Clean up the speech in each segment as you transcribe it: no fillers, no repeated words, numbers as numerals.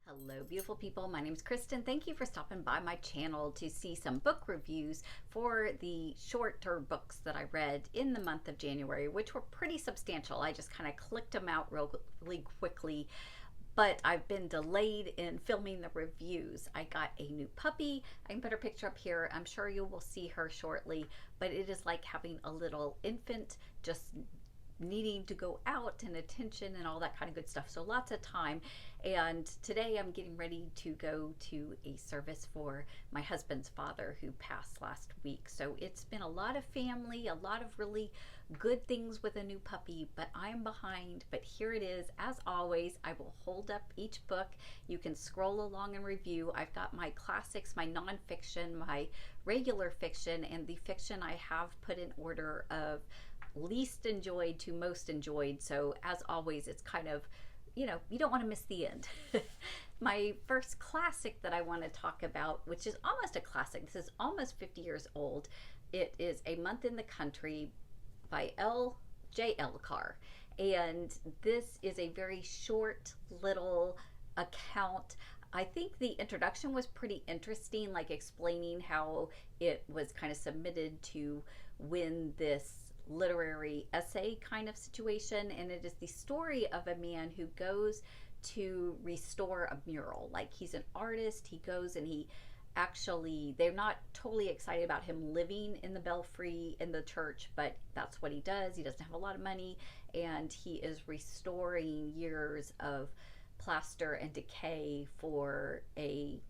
Hello beautiful people, my name is Kristen. Thank you for stopping by my channel to see some book reviews for the shorter books that I read in the month of January, which were pretty substantial. I just kind of clicked them out really quickly, but I've been delayed in filming the reviews. I got a new puppy. I can put her picture up here. I'm sure you will see her shortly, but it is like having a little infant, just needing to go out and attention and all that kind of good stuff. So lots of time. And today I'm getting ready to go to a service for my husband's father who passed last week. So it's been a lot of family, a lot of really good things with a new puppy, but I'm behind. But here it is. As always, I will hold up each book. You can scroll along and review. I've got my classics, my nonfiction, my regular fiction, and the fiction I have put in order of least enjoyed to most enjoyed. So as always, it's kind of, you don't want to miss the end. My first classic that I want to talk about, which is almost a classic, this is almost 50 years old. It is A Month in the Country by J.L. Carr. And this is a very short little account. I think the introduction was pretty interesting, like explaining how it was kind of submitted to win this literary essay kind of situation. And it is the story of a man who goes to restore a mural. Like, he's an artist, he goes and he actually, they're not totally excited about him living in the belfry in the church, but that's what he does. He doesn't have a lot of money, and he is restoring years of plaster and decay for a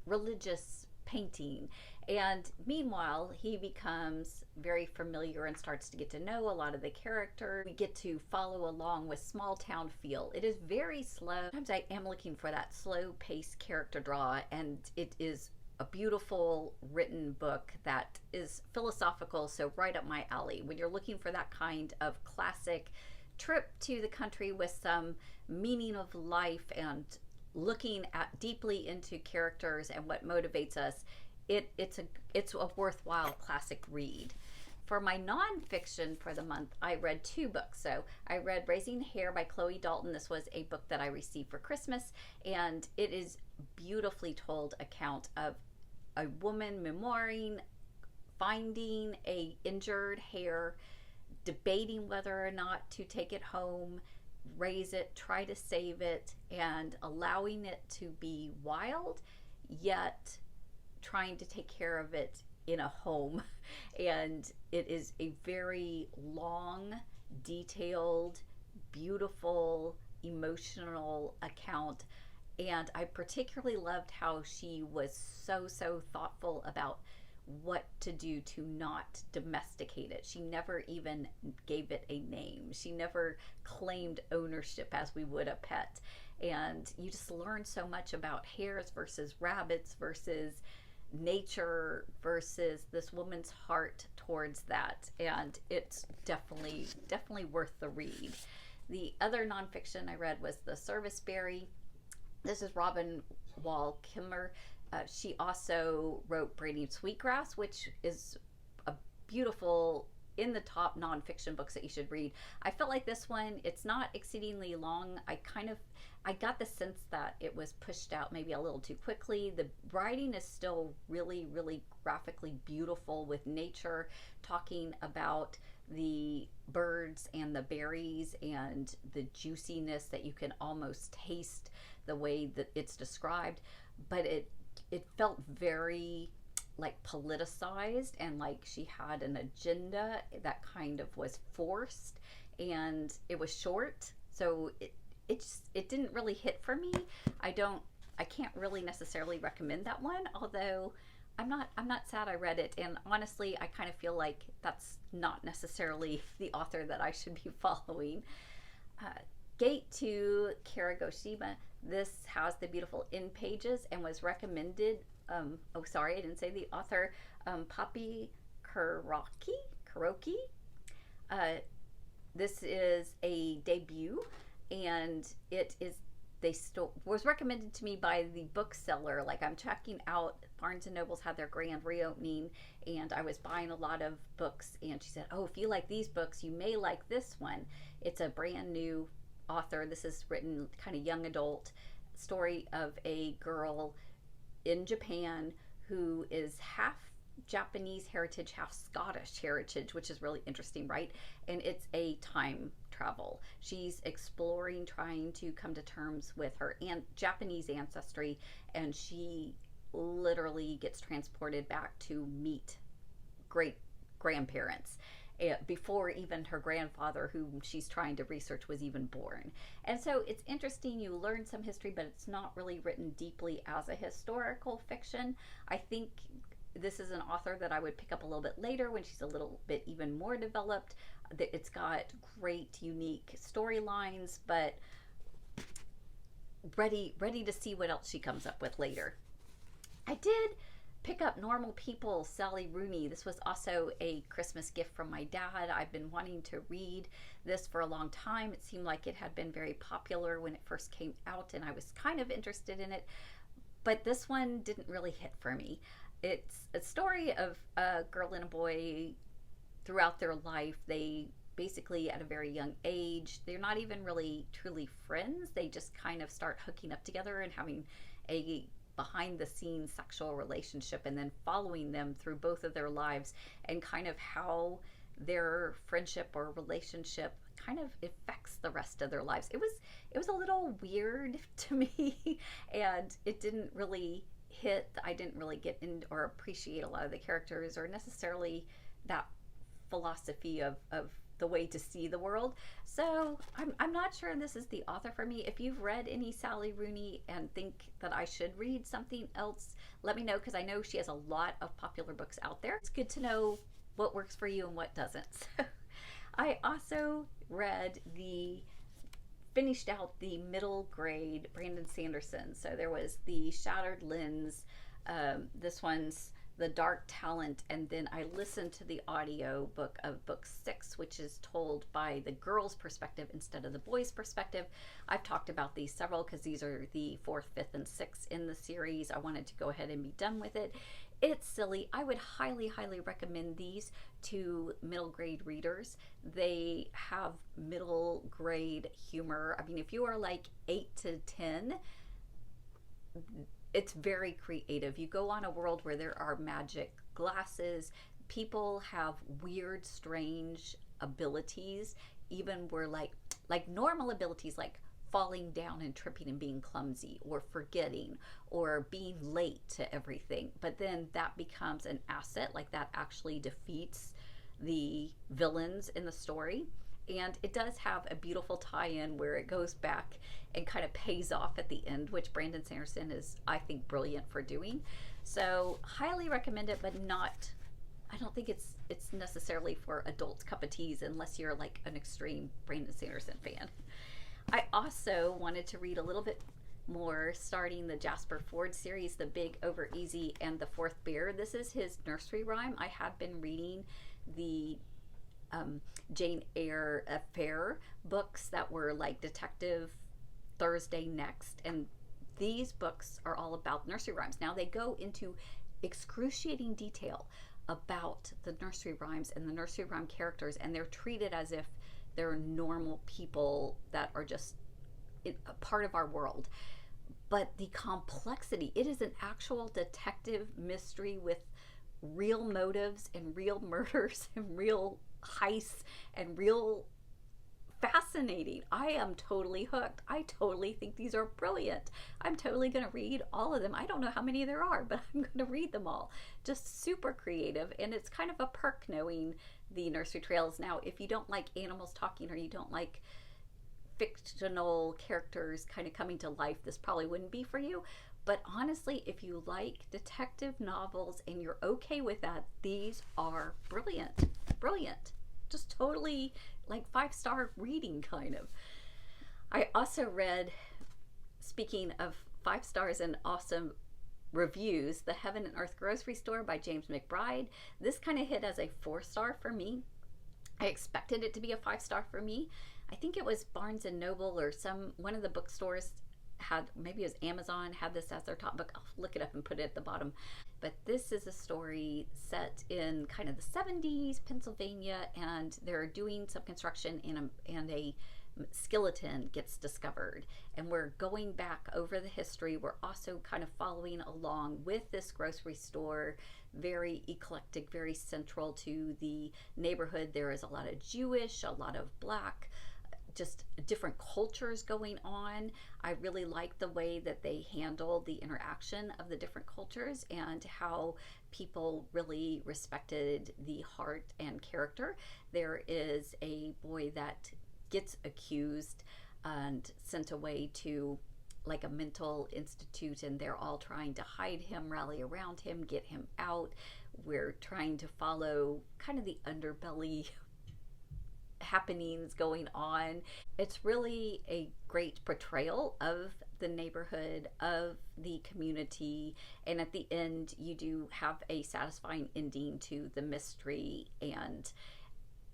religious painting. And meanwhile, he becomes very familiar and starts to get to know a lot of the characters. We get to follow along with small town feel. It is very slow. Sometimes I am looking for that slow paced character draw, and it is a beautiful written book that is philosophical, so right up my alley. When you're looking for that kind of classic trip to the country with some meaning of life and looking at deeply into characters and what motivates us, it's a worthwhile classic read. For my nonfiction for the month, I read two books. So I read Raising Hare by Chloe Dalton. This was a book that I received for Christmas, and it is beautifully told account of a woman memoiring finding a injured hare, debating whether or not to take it home, raise it, try to save it, and allowing it to be wild, yet trying to take care of it in a home. And it is a very long, detailed, beautiful, emotional account. And I particularly loved how she was so thoughtful about what to do to not domesticate it. She never even gave it a name. She never claimed ownership as we would a pet. And you just learn so much about hares versus rabbits versus nature versus this woman's heart towards that. And it's definitely worth the read. The other nonfiction I read was The Serviceberry. This is Robin Wall Kimmerer. She also wrote Braiding Sweetgrass, which is a beautiful, in the top nonfiction books that you should read. I felt like this one, it's not exceedingly long. I got the sense that it was pushed out maybe a little too quickly. The writing is still really graphically beautiful, with nature, talking about the birds and the berries and the juiciness that you can almost taste the way that it's described. But it felt very like politicized, and like she had an agenda that kind of was forced, and it was short, so it didn't really hit for me. I can't really necessarily recommend that one, although I'm not sad I read it. And honestly, I kind of feel like that's not necessarily the author that I should be following. Gate to Kagoshima. This has the beautiful end pages and was recommended. Oh, sorry, I didn't say the author. Poppy Kuroki. This is a debut, and it is was recommended to me by the bookseller. Like, I'm checking out, Barnes and Noble's had their grand reopening, and I was buying a lot of books, and she said, oh, if you like these books, you may like this one. It's a brand new author. This is written kind of young adult, story of a girl in Japan who is half Japanese heritage, half Scottish heritage, which is really interesting, right? And it's a time travel. She's exploring, trying to come to terms with her Japanese ancestry, and she literally gets transported back to meet great grandparents before even her grandfather, whom she's trying to research, was even born. And so it's interesting. You learn some history, but it's not really written deeply as a historical fiction. I think this is an author that I would pick up a little bit later when she's a little bit even more developed. It's got great, unique storylines, but ready to see what else she comes up with later. I did pick up Normal People, Sally Rooney. This was also a Christmas gift from my dad. I've been wanting to read this for a long time. It seemed like it had been very popular when it first came out, and I was kind of interested in it, but this one didn't really hit for me. It's a story of a girl and a boy throughout their life. They basically, at a very young age, they're not even really truly friends. They just kind of start hooking up together and having a behind the scenes sexual relationship, and then following them through both of their lives, and kind of how their friendship or relationship kind of affects the rest of their lives. It was a little weird to me, and it didn't really hit. I didn't really get in or appreciate a lot of the characters or necessarily that philosophy of the way to see the world. So I'm not sure this is the author for me. If you've read any Sally Rooney and think that I should read something else, let me know, because I know she has a lot of popular books out there. It's good to know what works for you and what doesn't. So I also finished out the middle grade Brandon Sanderson. So there was the Shattered Lens. This one's The Dark Talent, and then I listened to the audio book of book 6, which is told by the girl's perspective instead of the boy's perspective. I've talked about these several because these are the 4th, 5th, and 6th in the series. I wanted to go ahead and be done with it. It's silly. I would highly recommend these to middle grade readers. They have middle grade humor. I mean, if you are like 8 to 10, it's very creative. You go on a world where there are magic glasses. People have weird, strange abilities, even where like normal abilities, like falling down and tripping and being clumsy, or forgetting, or being late to everything. But then that becomes an asset, like that actually defeats the villains in the story. And it does have a beautiful tie-in where it goes back and kind of pays off at the end, which Brandon Sanderson is, I think, brilliant for doing. So highly recommend it, but I don't think it's necessarily for adults' cup of teas unless you're like an extreme Brandon Sanderson fan. I also wanted to read a little bit more, starting the Jasper Fforde series, The Big Over Easy and The Fourth Bear. This is his nursery rhyme. I had been reading the Jane Eyre Affair books that were like Detective Thursday Next, and these books are all about nursery rhymes. Now they go into excruciating detail about the nursery rhymes and the nursery rhyme characters, and they're treated as if they're normal people that are just a part of our world. But the complexity, it is an actual detective mystery with real motives and real murders and real heists and real fascinating. I am totally hooked. I totally think these are brilliant. I'm totally going to read all of them. I don't know how many there are, but I'm going to read them all. Just super creative, and it's kind of a perk knowing the nursery trails. Now, if you don't like animals talking, or you don't like fictional characters kind of coming to life, this probably wouldn't be for you. But honestly, if you like detective novels and you're okay with that, these are brilliant. Brilliant. Just totally like 5-star reading kind of. I also read, speaking of 5 stars and awesome reviews, The Heaven and Earth Grocery Store by James McBride. This kind of hit as a 4-star for me. I expected it to be a 5-star for me. I think it was Barnes and Noble or one of the bookstores had, maybe it was Amazon, had this as their top book. I'll look it up and put it at the bottom. But this is a story set in kind of the 70s, Pennsylvania, and they're doing some construction and a skeleton gets discovered, and we're going back over the history. We're also kind of following along with this grocery store, very eclectic, very central to the neighborhood. There is a lot of Jewish, a lot of Black, just different cultures going on. I really like the way that they handle the interaction of the different cultures and how people really respected the heart and character. There is a boy that gets accused and sent away to like a mental institute, and they're all trying to hide him, rally around him, get him out. We're trying to follow kind of the underbelly happenings going on. It's really a great portrayal of the neighborhood, of the community, and at the end you do have a satisfying ending to the mystery. And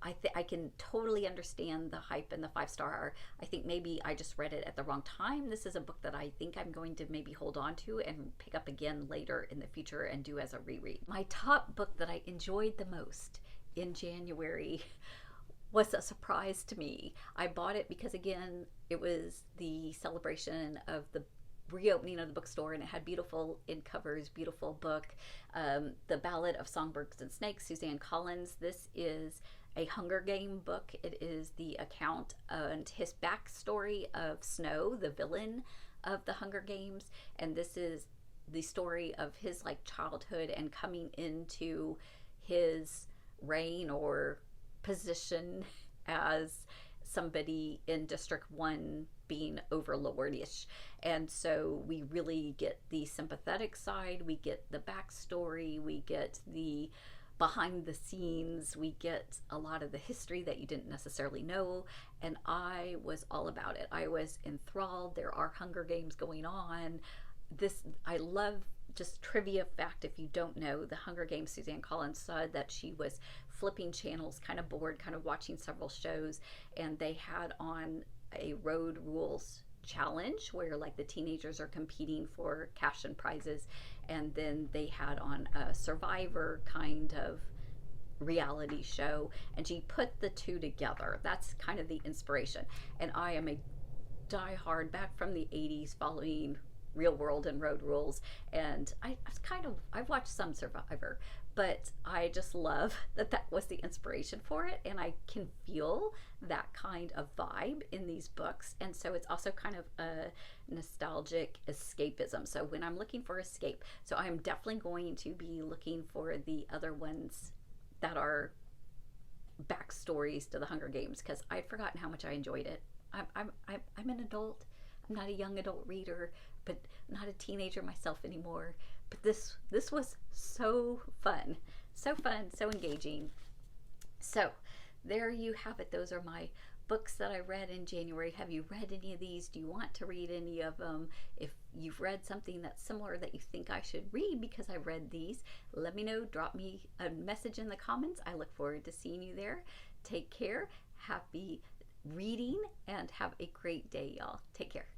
I can totally understand the hype and the 5-star. I think maybe I just read it at the wrong time. This is a book that I think I'm going to maybe hold on to and pick up again later in the future and do as a reread. My top book that I enjoyed the most in January was a surprise to me. I bought it because, again, it was the celebration of the reopening of the bookstore, and it had beautiful in covers, beautiful book. The Ballad of Songbirds and Snakes, Suzanne Collins. This is a Hunger Game book. It is the account and his backstory of Snow, the villain of the Hunger Games, and this is the story of his like childhood and coming into his reign or position as somebody in District 1 being overlordish. And so we really get the sympathetic side, we get the backstory, we get the behind the scenes, we get a lot of the history that you didn't necessarily know, and I was all about it. I was enthralled. There are Hunger Games going on. I love just trivia fact, if you don't know, the Hunger Games, Suzanne Collins said that she was flipping channels, kind of bored, kind of watching several shows, and they had on a road rules challenge where like the teenagers are competing for cash and prizes, and then they had on a Survivor kind of reality show, and she put the two together. That's kind of the inspiration. And I am a diehard back from the 80s following Real World and Road Rules, and I've watched some Survivor, but I just love that was the inspiration for it, and I can feel that kind of vibe in these books. And so it's also kind of a nostalgic escapism. So when I'm looking for escape, so I'm definitely going to be looking for the other ones that are backstories to the Hunger Games, because I'd forgotten how much I enjoyed it. I'm an adult. I'm not a young adult reader, but not a teenager myself anymore. But this was so fun, so engaging. So there you have it. Those are my books that I read in January. Have you read any of these? Do you want to read any of them? If you've read something that's similar that you think I should read because I've read these, let me know. Drop me a message in the comments. I look forward to seeing you there. Take care. Happy reading and have a great day, y'all. Take care.